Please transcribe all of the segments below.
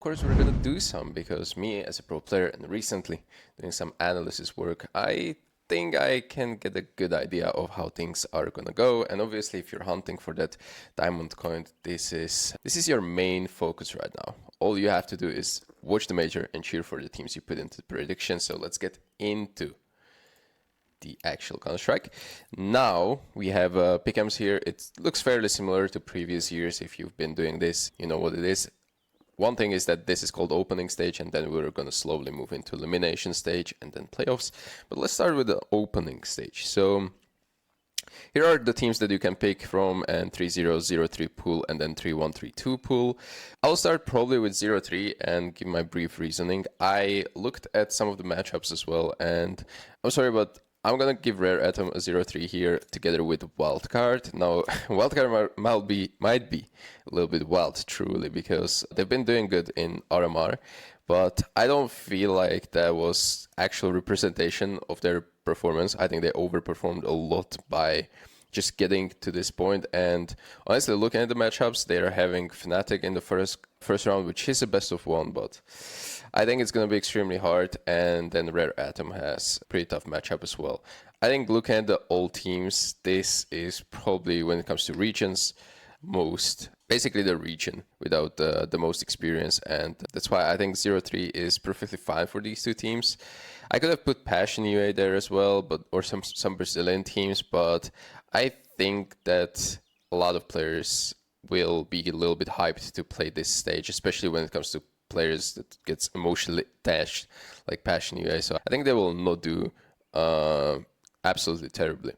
course, we're gonna do some because me as a pro player and recently doing some analysis work, I think I can get a good idea of how things are gonna go. And obviously, if you're hunting for that diamond coin, this is your main focus right now. All you have to do is watch the major and cheer for the teams you put into the prediction. So let's get into the actual Counter-Strike. Now we have Pickems here. It looks fairly similar to previous years. If you've been doing this, you know what it is. One thing is that this is called opening stage, and then we're going to slowly move into elimination stage and then playoffs. But let's start with the opening stage. So here are the teams that you can pick from, and 3-0, 0-3 pool, and then 3-1, 3-2 pool. I'll start probably with 0-3 and give my brief reasoning. I looked at some of the matchups as well, and I'm sorry, but I'm going to give Rare Atom a 0-3 here together with Wildcard. Now, Wildcard might be a little bit wild, truly, because they've been doing good in RMR, but I don't feel like that was actual representation of their performance. I think they overperformed a lot by just getting to this point. And honestly, looking at the matchups, they are having Fnatic in the first round, which is a best of one, but I think it's going to be extremely hard. And then Rare Atom has a pretty tough matchup as well. I think looking at the old teams, this is probably, when it comes to regions, basically the region without the most experience. And that's why I think 0-3 is perfectly fine for these two teams. I could have put Passion UA there as well, or some Brazilian teams, but I think that a lot of players will be a little bit hyped to play this stage, especially when it comes to players that gets emotionally attached, like Passion UA. So I think they will not do absolutely terribly.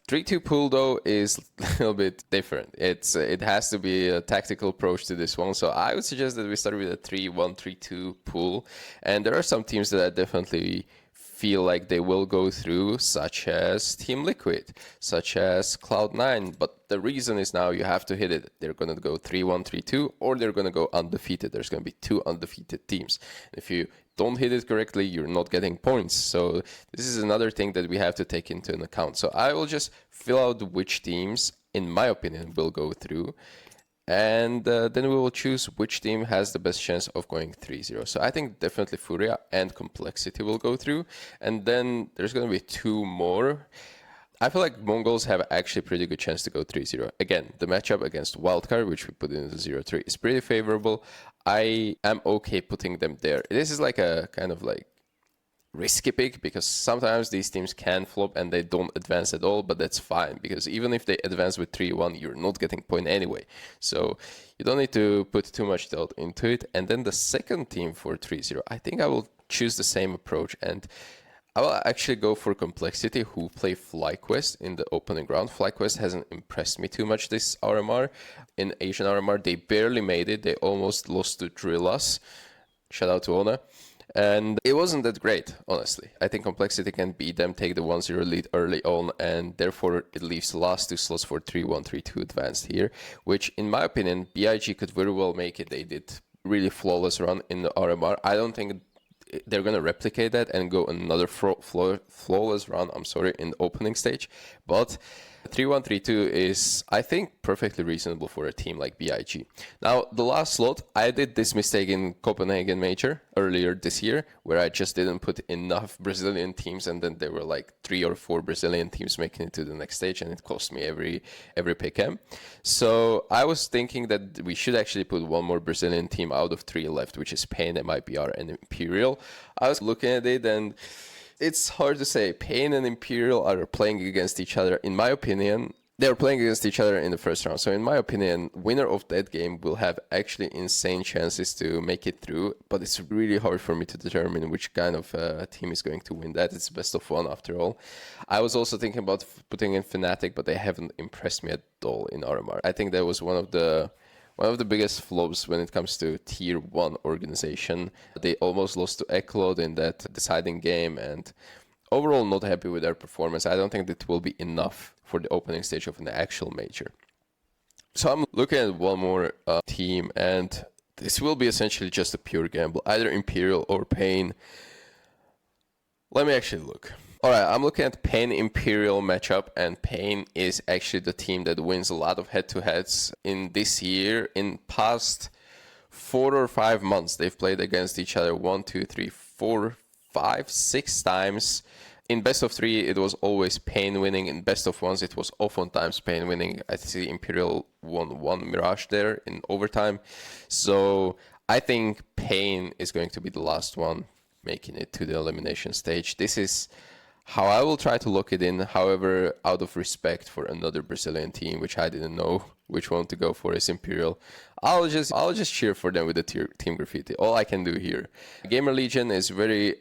3-2 pool, though, is a little bit different. It has to be a tactical approach to this one. So I would suggest that we start with a 3-1, 3-2 pool. And there are some teams that I definitely feel like they will go through, such as Team Liquid, such as Cloud9. But the reason is now you have to hit it. They're going to go 3-1, 3-2, or they're going to go undefeated. There's going to be two undefeated teams. If you don't hit it correctly, you're not getting points. So this is another thing that we have to take into account. So I will just fill out which teams, in my opinion, will go through. And then we will choose which team has the best chance of going 3-0. So I think definitely Furia and Complexity will go through. And then there's going to be two more. I feel like Mongols have actually a pretty good chance to go 3-0. Again, the matchup against Wildcard, which we put in as 0-3, is pretty favorable. I am okay putting them there. This is like a kind of like risky pick, because sometimes these teams can flop and they don't advance at all, but that's fine, because even if they advance with 3-1, you're not getting point anyway. So you don't need to put too much thought into it. And then the second team for 3-0, I think I will choose the same approach, and I will actually go for Complexity, who play FlyQuest in the opening round. FlyQuest hasn't impressed me too much this RMR. In Asian RMR, they barely made it. They almost lost to Drillas. Shout out to Ona. And it wasn't that great, honestly. I think Complexity can beat them, take the 1-0 lead early on, and therefore it leaves the last two slots for 3-1, 3-2 advanced here, which, in my opinion, BIG could very well make it. They did really flawless run in the RMR. I don't think they're going to replicate that and go another flawless run, in the opening stage. But 3-1, 3-2 is, I think, perfectly reasonable for a team like BIG. Now, the last slot, I did this mistake in Copenhagen Major earlier this year, where I just didn't put enough Brazilian teams, and then there were like 3 or 4 Brazilian teams making it to the next stage, and it cost me every pick'em. So I was thinking that we should actually put one more Brazilian team out of 3 left, which is Pain, MIBR, and Imperial. I was looking at it, and it's hard to say. Pain and Imperial are playing against each other. In my opinion, they're playing against each other in the first round. So in my opinion, winner of that game will have actually insane chances to make it through. But it's really hard for me to determine which kind of team is going to win that. It's best of one after all. I was also thinking about putting in Fnatic, but they haven't impressed me at all in RMR. I think that was one of the biggest flops when it comes to tier 1 organization. They almost lost to Eclod in that deciding game, and overall not happy with their performance. I don't think that will be enough for the opening stage of an actual major. So I'm looking at one more team, and this will be essentially just a pure gamble, either Imperial or Pain. Let me actually look. Alright, I'm looking at Pain Imperial matchup, and Pain is actually the team that wins a lot of head-to-heads in this year. In past 4 or 5 months they've played against each other 1, 2, 3, 4, 5, 6 times. In best of 3, it was always Pain winning. In best of 1s, it was oftentimes Pain winning. I see Imperial won 1 Mirage there in overtime. So I think Pain is going to be the last one making it to the elimination stage. This is how I will try to lock it in. However, out of respect for another Brazilian team, which I didn't know which one to go for, is Imperial, I'll just cheer for them with the Team Graffiti. All I can do here. Gamer Legion is very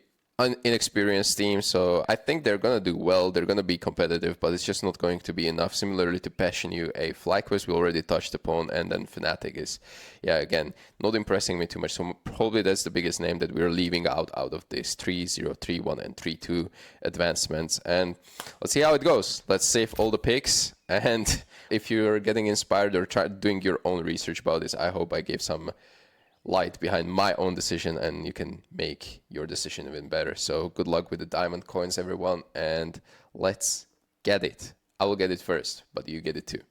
inexperienced team, so I think they're gonna do well. They're gonna be competitive, but it's just not going to be enough. Similarly to Passion UA, FlyQuest we already touched upon, and then Fnatic is, yeah, again, not impressing me too much. So probably that's the biggest name that we're leaving out of this 3-0, 3-1, and 3-2 advancements. And let's see how it goes. Let's save all the picks. And if you're getting inspired or doing your own research about this, I hope I gave some light behind my own decision, and you can make your decision even better. So good luck with the diamond coins, everyone, and let's get it. I will get it first, but you get it too.